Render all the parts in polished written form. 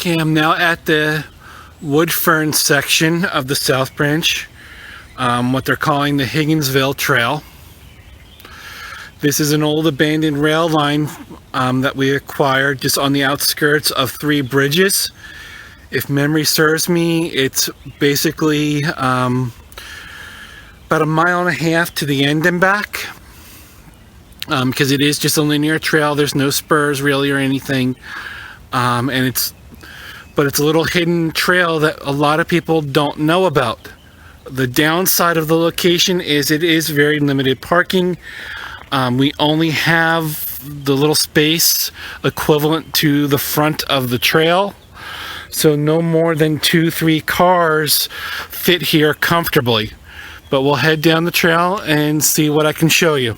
Okay, I'm now at the wood fern section of the South Branch, what they're calling the Higginsville Trail. This is an old abandoned rail line that we acquired just on the outskirts of Three Bridges. If memory serves me, it's basically about a mile and a half to the end and back, because it is just a linear trail. There's no spurs really or anything, but it's a little hidden trail that a lot of people don't know about. The downside of the location is it is very limited parking. We only have the little space equivalent to the front of the trail, so no more than 2-3 cars fit here comfortably. But we'll head down the trail and see what I can show you.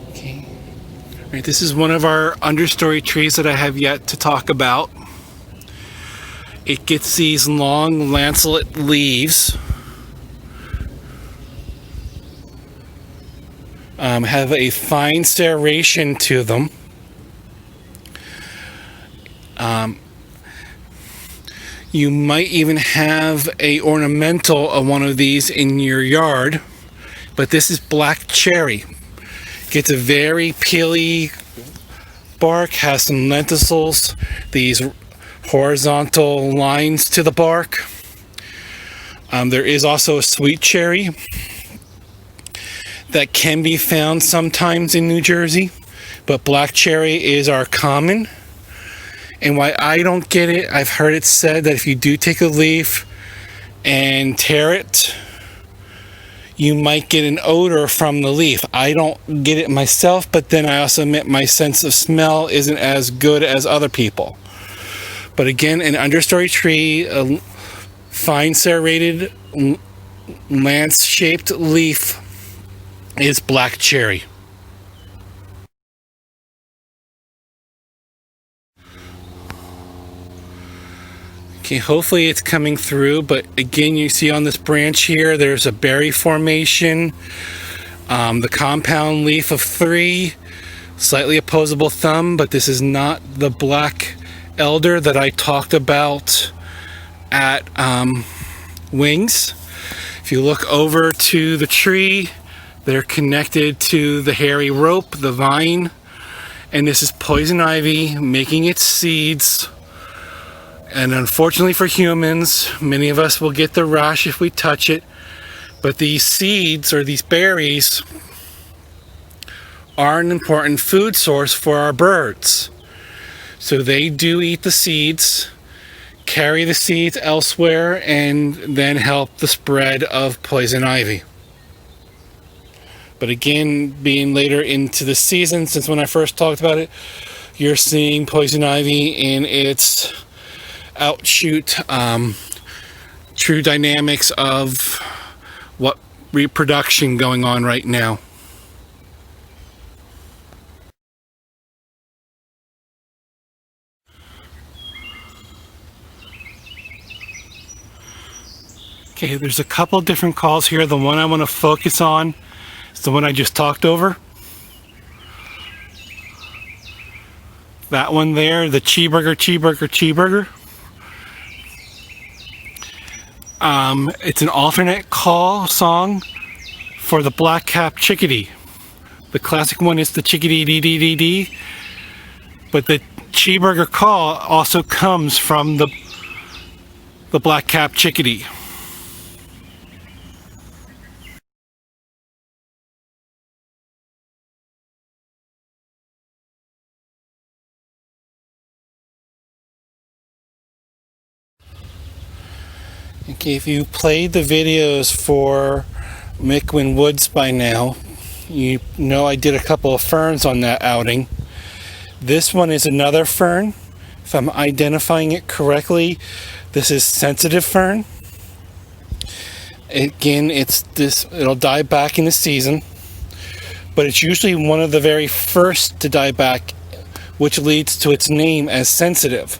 Okay. All right, this is one of our understory trees that I have yet to talk about. It gets these long lanceolate leaves. Have a fine serration to them. You might even have a ornamental of one of these in your yard, but this is black cherry. Gets a very peely bark, has some lenticels, these horizontal lines to the bark. There is also a sweet cherry that can be found sometimes in New Jersey, but black cherry is our common. And why I don't get it, I've heard it said that if you do take a leaf and tear it, you might get an odor from the leaf. I don't get it myself, but then I also admit my sense of smell isn't as good as other people. But again, an understory tree, a fine serrated lance-shaped leaf is black cherry. Okay, hopefully it's coming through, but again, you see on this branch here, there's a berry formation, the compound leaf of 3, slightly opposable thumb, but this is not the black elder that I talked about at Wings. If you look over to the tree, they're connected to the hairy rope, the vine, and this is poison ivy making its seeds. And unfortunately for humans, many of us will get the rash if we touch it, but these seeds or these berries are an important food source for our birds. So they do eat the seeds, carry the seeds elsewhere, and then help the spread of poison ivy. But again, being later into the season, since when I first talked about it, you're seeing poison ivy in its outshoot true dynamics of what reproduction going on right now. Okay, there's a couple different calls here. The one I want to focus on is the one I just talked over. That one there, the cheeseburger, cheeseburger, cheeseburger. It's an alternate call song for the black-capped chickadee. The classic one is the chickadee dee dee dee dee, but the cheeseburger call also comes from the black-capped chickadee. Okay, if you played the videos for Mickwin Woods by now, you know I did a couple of ferns on that outing. This one is another fern. If I'm identifying it correctly, this is sensitive fern. Again, it'll die back in the season, but it's usually one of the very first to die back, which leads to its name as sensitive.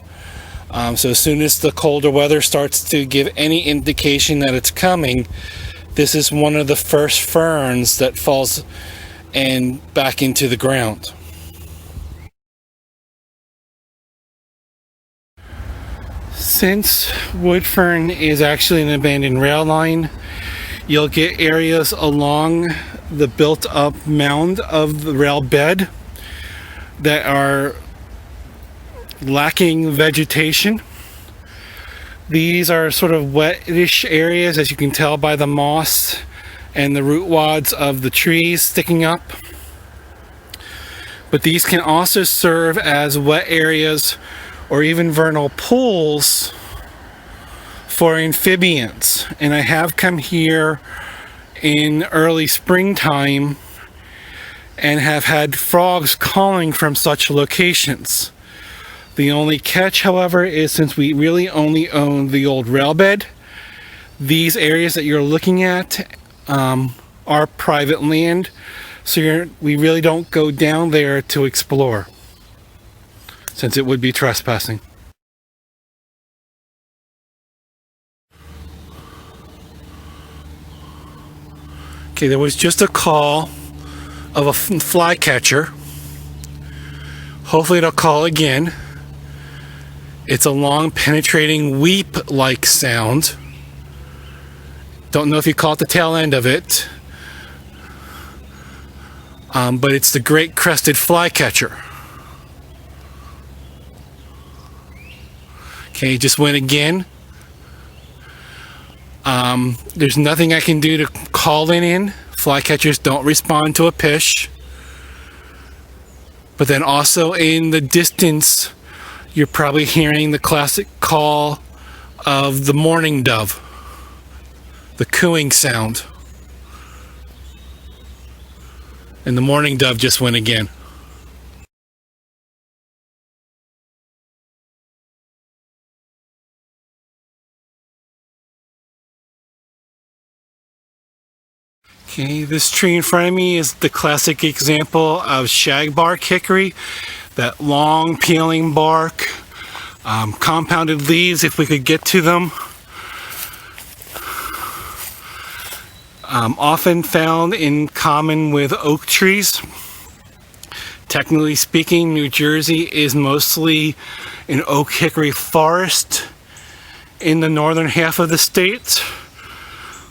So as soon as the colder weather starts to give any indication that it's coming, this is one of the first ferns that falls and back into the ground. Since wood fern is actually an abandoned rail line, you'll get areas along the built-up mound of the rail bed that are lacking vegetation. These are sort of wetish areas, as you can tell by the moss and the root wads of the trees sticking up. But these can also serve as wet areas or even vernal pools for amphibians. And I have come here in early springtime and have had frogs calling from such locations. The only catch, however, is since we really only own the old rail bed, these areas that you're looking at are private land, so we really don't go down there to explore, since it would be trespassing. Okay, there was just a call of a flycatcher. Hopefully it'll call again. It's a long, penetrating, weep-like sound. Don't know if you caught the tail end of it. But it's the great crested flycatcher. Okay, just went again. There's nothing I can do to call it in. Flycatchers don't respond to a pish. But then also in the distance, you're probably hearing the classic call of the mourning dove, the cooing sound. And the mourning dove just went again. Okay, this tree in front of me is the classic example of shagbark hickory. That long peeling bark, compounded leaves if we could get to them. Often found in common with oak trees. Technically speaking, New Jersey is mostly an oak hickory forest in the northern half of the state,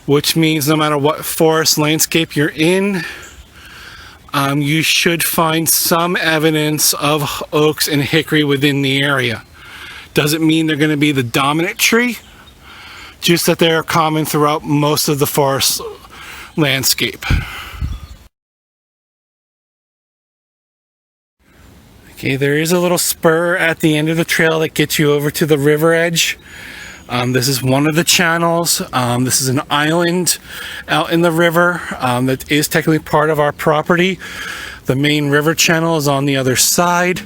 which means no matter what forest landscape you're in, you should find some evidence of oaks and hickory within the area. Doesn't mean they're going to be the dominant tree, just that they're common throughout most of the forest landscape. Okay, there is a little spur at the end of the trail that gets you over to the river edge. This is one of the channels. This is an island out in the river that is technically part of our property. The main river channel is on the other side.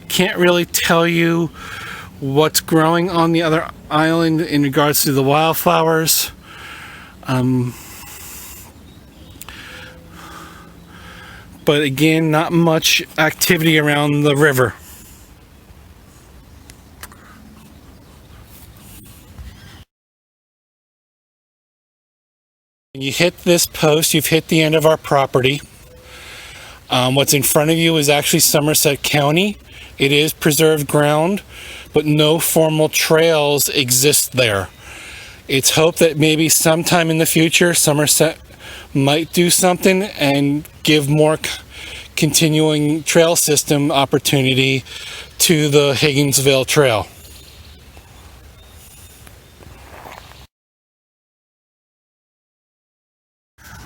Can't really tell you what's growing on the other island in regards to the wildflowers. But again, not much activity around the river. When you hit this post, you've hit the end of our property. What's in front of you is actually Somerset County. It is preserved ground, but no formal trails exist there. It's hoped that maybe sometime in the future, Somerset might do something and give more continuing trail system opportunity to the Higginsville Trail.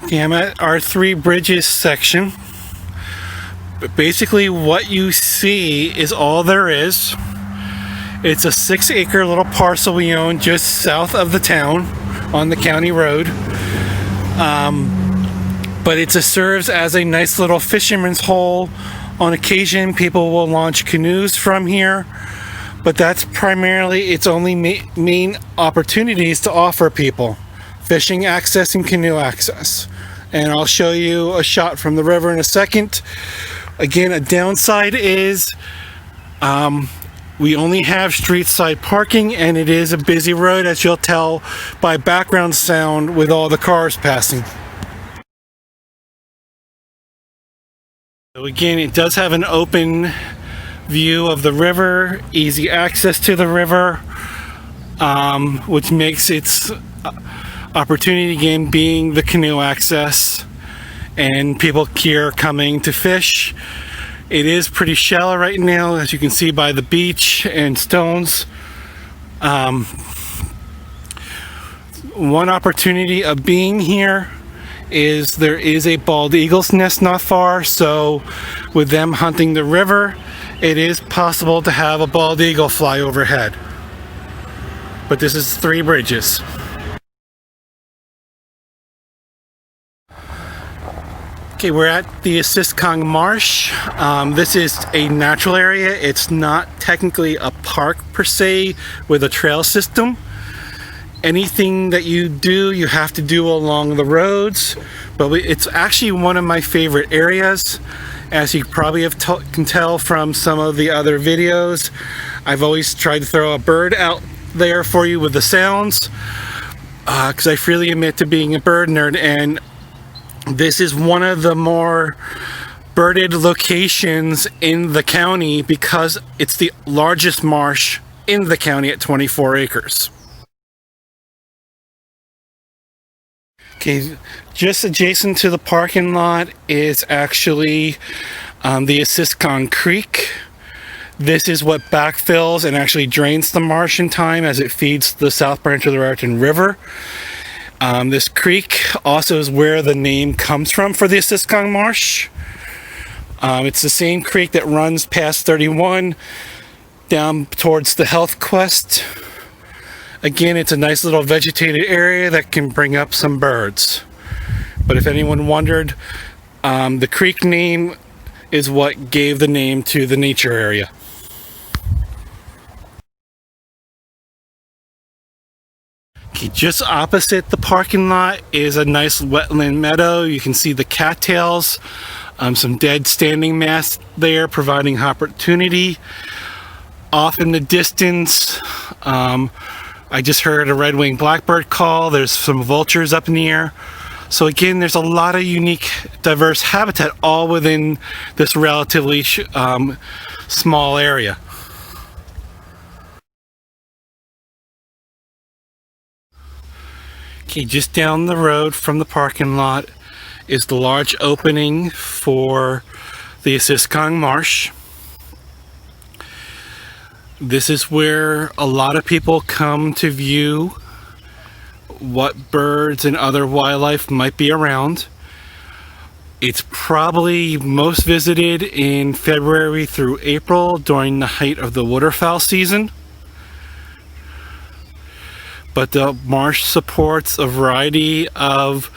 Okay, I'm at our Three Bridges section. But basically what you see is all there is. It's a 6-acre little parcel we own just south of the town on the county road. But it serves as a nice little fisherman's hole. On occasion, people will launch canoes from here, but that's primarily its only main opportunities to offer people: fishing access and canoe access. And I'll show you a shot from the river in a second. Again, a downside is we only have street side parking, and it is a busy road, as you'll tell by background sound with all the cars passing. So again, it does have an open view of the river, easy access to the river, which makes its opportunity again being the canoe access and people here coming to fish. It is pretty shallow right now, as you can see by the beach and stones. One opportunity of being here is there is a bald eagle's nest not far, so with them hunting the river, it is possible to have a bald eagle fly overhead. But this is Three Bridges. Okay, we're at the Assiscong Marsh. This is a natural area. It's not technically a park per se with a trail system. Anything that you do, you have to do along the roads, but it's actually one of my favorite areas. As you probably can tell from some of the other videos, I've always tried to throw a bird out there for you with the sounds, because I freely admit to being a bird nerd, and this is one of the more birded locations in the county because it's the largest marsh in the county at 24 acres. Okay, just adjacent to the parking lot is actually the Assiscong Creek. This is what backfills and actually drains the marsh in time as it feeds the south branch of the Raritan River. This creek also is where the name comes from for the Assiscong Marsh. It's the same creek that runs past 31 down towards the Health Quest. Again, it's a nice little vegetated area that can bring up some birds. But if anyone wondered, the creek name is what gave the name to the nature area. Okay, just opposite the parking lot is a nice wetland meadow. You can see the cattails, some dead standing mass there providing opportunity. Off in the distance, I just heard a red-winged blackbird call. There's some vultures up in the air. So again, there's a lot of unique, diverse habitat all within this relatively small area. Okay, just down the road from the parking lot is the large opening for the Assiscong Marsh. This is where a lot of people come to view what birds and other wildlife might be around. It's probably most visited in February through April during the height of the waterfowl season. But the marsh supports a variety of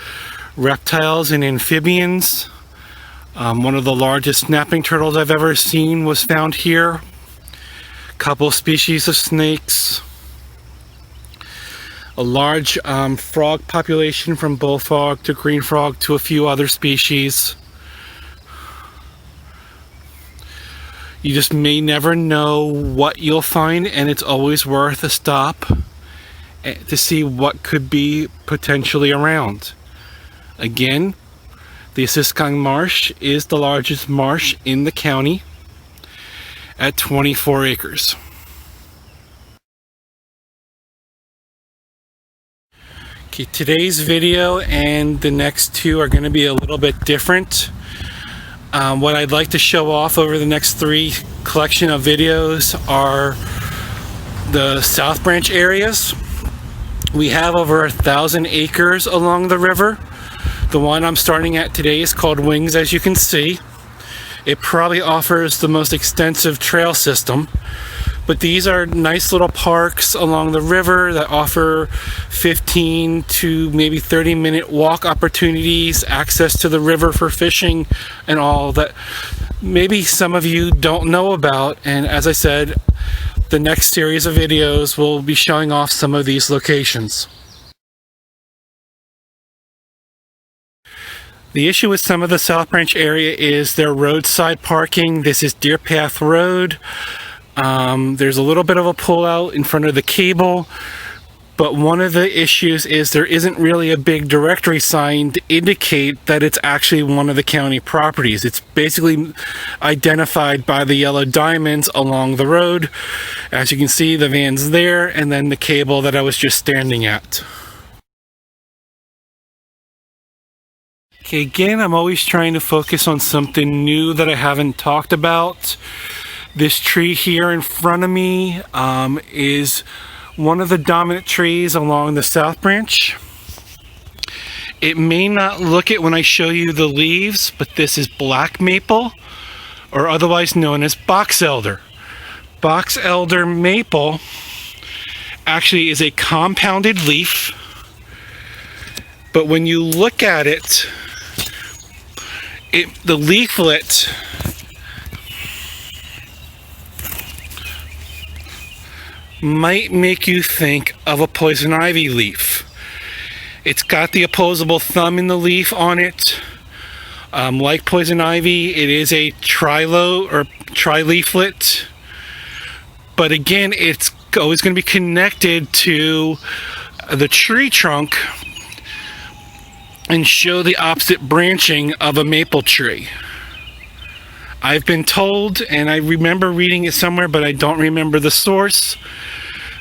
reptiles and amphibians. One of the largest snapping turtles I've ever seen was found here. Couple species of snakes, a large frog population from bullfrog to green frog to a few other species. You just may never know what you'll find, and it's always worth a stop to see what could be potentially around. Again, the Assiscong Marsh is the largest marsh in the county at 24 acres. Okay, today's video and the next two are going to be a little bit different. What I'd like to show off over the next three collection of videos are the South Branch areas. We have over 1,000 acres along the river. The one I'm starting at today is called Wings, as you can see. It probably offers the most extensive trail system, but these are nice little parks along the river that offer 15 to maybe 30-minute walk opportunities, access to the river for fishing, and all that maybe some of you don't know about. And as I said, the next series of videos will be showing off some of these locations. The issue with some of the South Branch area is their roadside parking. This is Deer Path Road. There's a little bit of a pullout in front of the cable. But one of the issues is there isn't really a big directory sign to indicate that it's actually one of the county properties. It's basically identified by the yellow diamonds along the road. As you can see, the van's there, and then the cable that I was just standing at. Okay, again, I'm always trying to focus on something new that I haven't talked about. This tree here in front of me is one of the dominant trees along the south branch. It may not look it when I show you the leaves, but this is black maple, or otherwise known as box elder. Box elder maple actually is a compounded leaf, but when you look at it, the leaflet might make you think of a poison ivy leaf. It's got the opposable thumb in the leaf on it. Like poison ivy, it is a tri-leaflet, but again, it's always going to be connected to the tree trunk and show the opposite branching of a maple tree. I've been told, and I remember reading it somewhere, but I don't remember the source,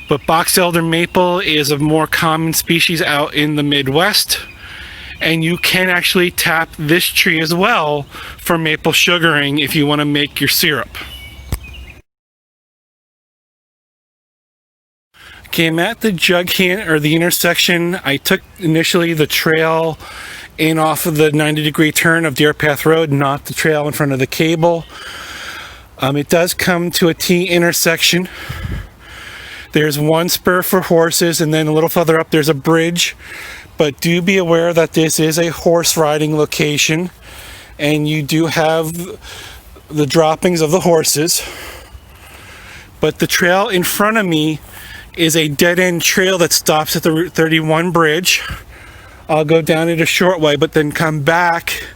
but box elder maple is a more common species out in the Midwest, and you can actually tap this tree as well for maple sugaring if you want to make your syrup. Okay, I'm at the the intersection. I took initially the trail in off of the 90-degree turn of Deer Path Road, not the trail in front of the cable. It does come to a T intersection. There's one spur for horses, and then a little further up there's a bridge. But do be aware that this is a horse riding location, and you do have the droppings of the horses. But the trail in front of me is a dead-end trail that stops at the Route 31 bridge. I'll go down it a short way, but then come back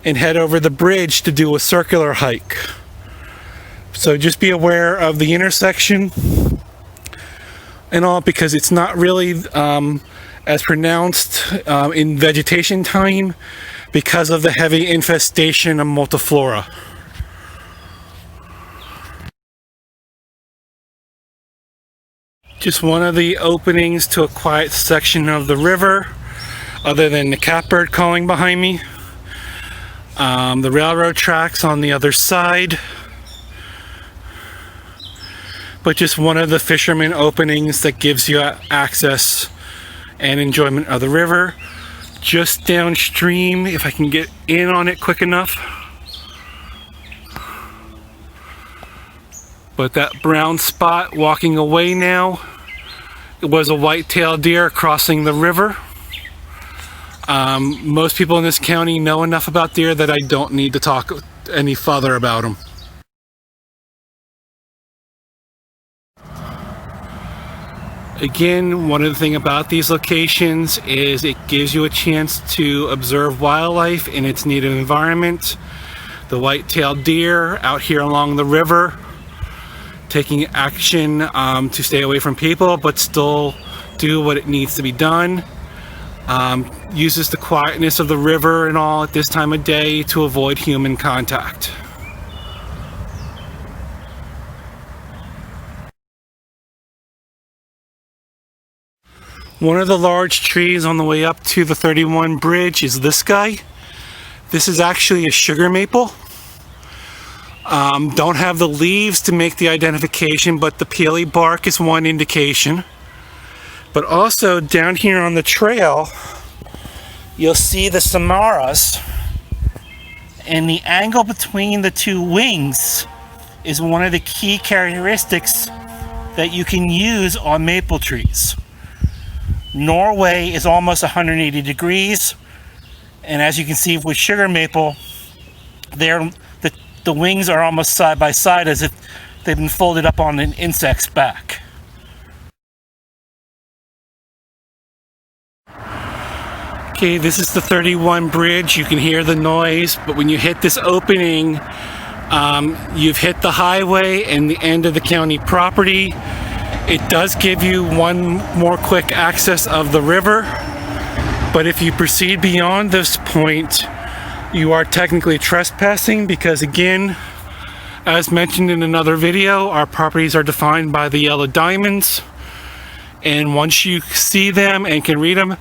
and head over the bridge to do a circular hike. So just be aware of the intersection and all, because it's not really as pronounced in vegetation time because of the heavy infestation of multiflora. Just one of the openings to a quiet section of the river, other than the catbird calling behind me. The railroad tracks on the other side. But just one of the fisherman openings that gives you access and enjoyment of the river. Just downstream, if I can get in on it quick enough. But that brown spot walking away now, it was a white-tailed deer crossing the river. Most people in this county know enough about deer that I don't need to talk any further about them. Again, one of the things about these locations is it gives you a chance to observe wildlife in its native environment. The white-tailed deer out here along the river, taking action to stay away from people, but still do what it needs to be done. Uses the quietness of the river and all at this time of day to avoid human contact. One of the large trees on the way up to the 31 bridge is this guy. This is actually a sugar maple. Don't have the leaves to make the identification, but the peely bark is one indication. But also down here on the trail, you'll see the samaras, and the angle between the two wings is one of the key characteristics that you can use on maple trees. Norway is almost 180 degrees, and as you can see with sugar maple, the wings are almost side by side, as if they've been folded up on an insect's back. Okay, this is the 31 bridge. You can hear the noise, but when you hit this opening, you've hit the highway and the end of the county property. It does give you one more quick access of the river, but if you proceed beyond this point, you are technically trespassing because, again, as mentioned in another video, our properties are defined by the yellow diamonds, and once you see them and can read them,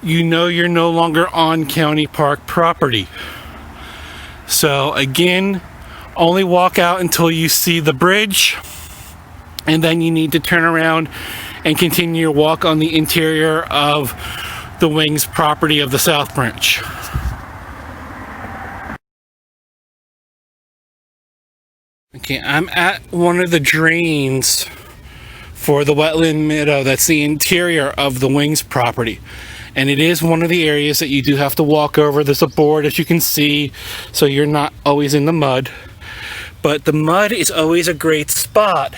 you know you're no longer on county park property. So again, only walk out until you see the bridge, and then you need to turn around and continue your walk on the interior of the Wings property of the South Branch. Okay, I'm at one of the drains for the wetland meadow. That's the interior of the Wings property, and it is one of the areas that you do have to walk over. There's a board, as you can see, so you're not always in the mud, but the mud is always a great spot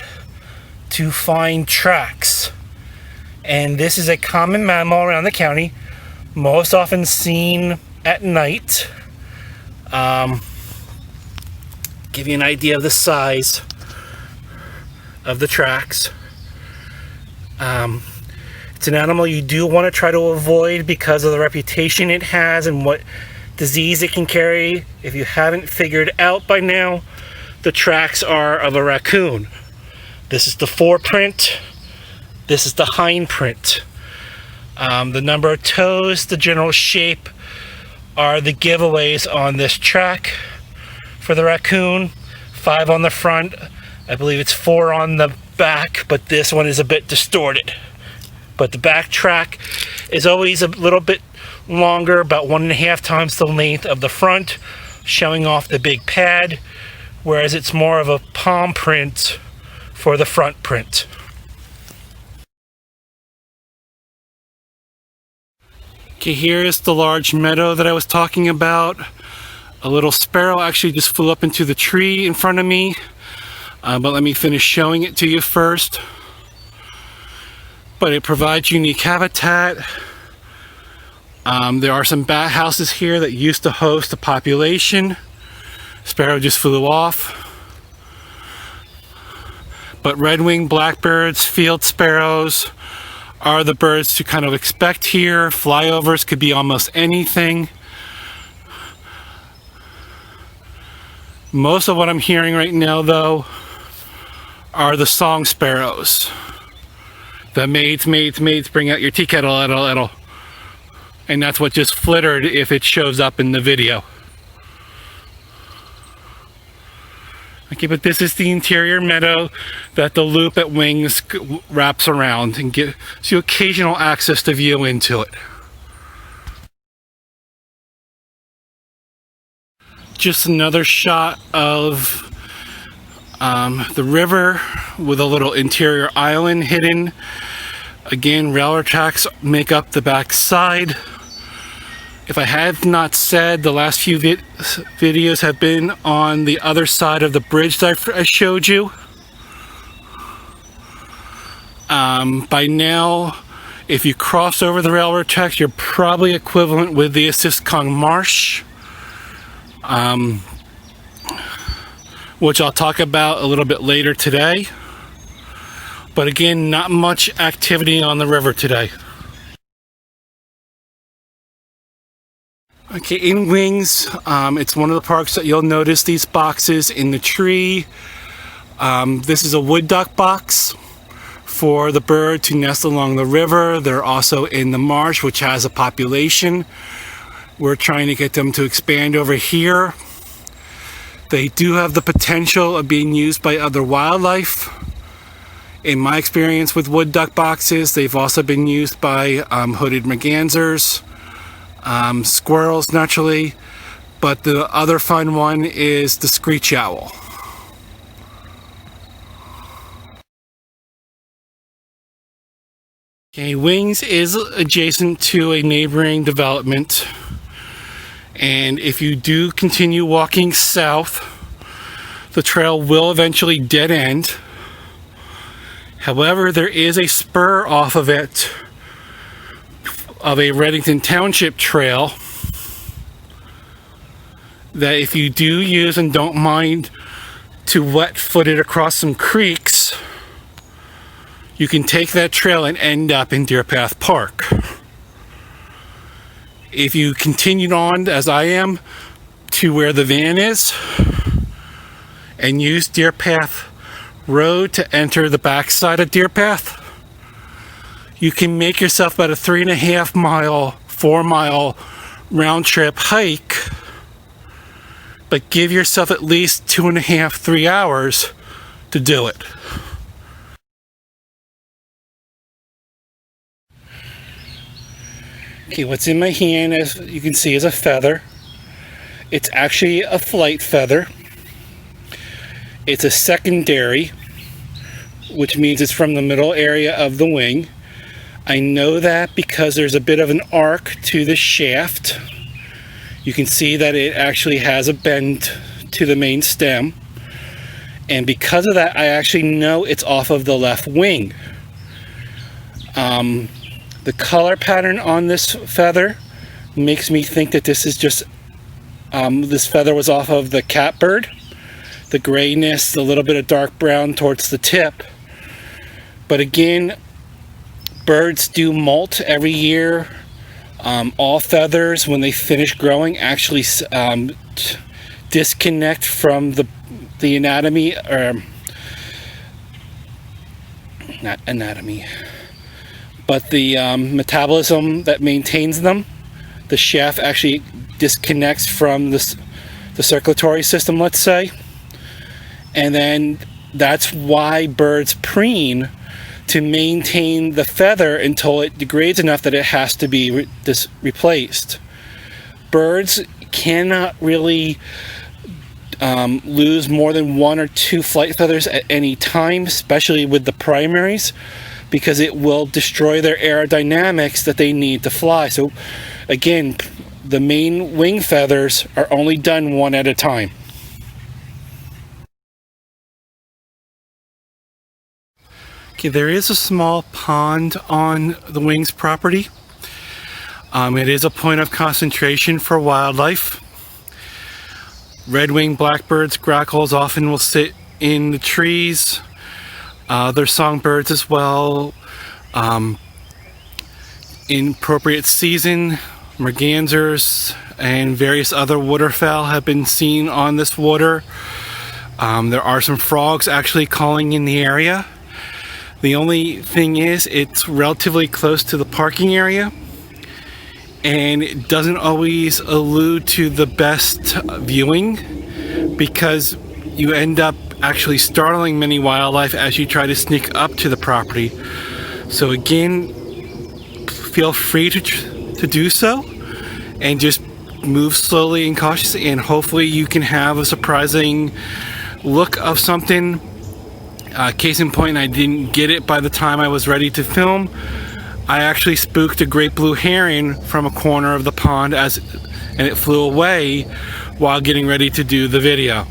to find tracks, and this is a common mammal around the county, most often seen at night. Give you an idea of the size of the tracks. It's an animal you do want to try to avoid because of the reputation it has and what disease it can carry. If you haven't figured out by now, the tracks are of a raccoon. This is the foreprint. This is the hind print. The number of toes, the general shape are the giveaways on this track. For the raccoon, 5 on the front. I believe it's 4 on the back, but this one is a bit distorted. But the back track is always a little bit longer, about 1.5 times the length of the front, showing off the big pad, whereas it's more of a palm print for the front print. Okay, here's the large meadow that I was talking about. A little sparrow actually just flew up into the tree in front of me, but let me finish showing it to you first. But it provides unique habitat. There are some bat houses here that used to host a population. Sparrow just flew off. But red-winged blackbirds, field sparrows are the birds to kind of expect here. Flyovers could be almost anything. Most of what I'm hearing right now, though, are the song sparrows. The maids, bring out your tea kettle, ettle. And that's what just flittered if it shows up in the video. Okay, but this is the interior meadow that the loop at Wings wraps around and gives you occasional access to view into it. Just another shot of the river with a little interior island hidden. Again, railroad tracks make up the back side. If I have not said, the last few videos have been on the other side of the bridge that I showed you. By now, if you cross over the railroad tracks, you're probably equivalent with the Assiscong Marsh, which I'll talk about a little bit later today. But again, not much activity on the river today. Okay, in Wings, it's one of the parks that you'll notice these boxes in the tree. This is a wood duck box for the bird to nest along the river. They're also in the marsh, which has a population. We're trying to get them to expand over here. They do have the potential of being used by other wildlife. In my experience with wood duck boxes, they've also been used by hooded mergansers, squirrels naturally, but the other fun one is the screech owl. Okay, Wings is adjacent to a neighboring development, and if you do continue walking south, the trail will eventually dead end. However, there is a spur off of it of a Reddington Township trail that if you do use and don't mind to wet-foot it across some creeks, you can take that trail and end up in Deer Path Park. If you continued on, as I am, to where the van is, and use Deer Path Road to enter the backside of Deer Path, you can make yourself about a 3.5 mile, 4 mile round trip hike, but give yourself at least 2.5, 3 hours to do it. Okay, what's in my hand, as you can see, is a feather. It's actually a flight feather. It's a secondary, which means it's from the middle area of the wing. I know that because there's a bit of an arc to the shaft. You can see that it actually has a bend to the main stem. And because of that, I actually know it's off of the left wing. The color pattern on this feather makes me think that this is just, this feather was off of the catbird. The grayness, a little bit of dark brown towards the tip. But again, birds do molt every year. All feathers, when they finish growing, actually disconnect from the anatomy, or not anatomy, but the metabolism that maintains them. The shaft actually disconnects from the circulatory system, let's say. And then that's why birds preen, to maintain the feather until it degrades enough that it has to be replaced. Birds cannot really lose more than 1 or 2 flight feathers at any time, especially with the primaries, because it will destroy their aerodynamics that they need to fly. So again, the main wing feathers are only done 1 at a time. Okay, there is a small pond on the wings property. It is a point of concentration for wildlife. Red-winged blackbirds, grackles often will sit in the trees. There's songbirds as well. In appropriate season, mergansers and various other waterfowl have been seen on this water. There are some frogs actually calling in the area. The only thing is, it's relatively close to the parking area, and it doesn't always allude to the best viewing, because you end up actually startling many wildlife as you try to sneak up to the property. So again, feel free to do so, and just move slowly and cautiously, and hopefully you can have a surprising look of something. Case in point, I didn't get it by the time I was ready to film. I actually spooked a great blue heron from a corner of the pond and it flew away while getting ready to do the video.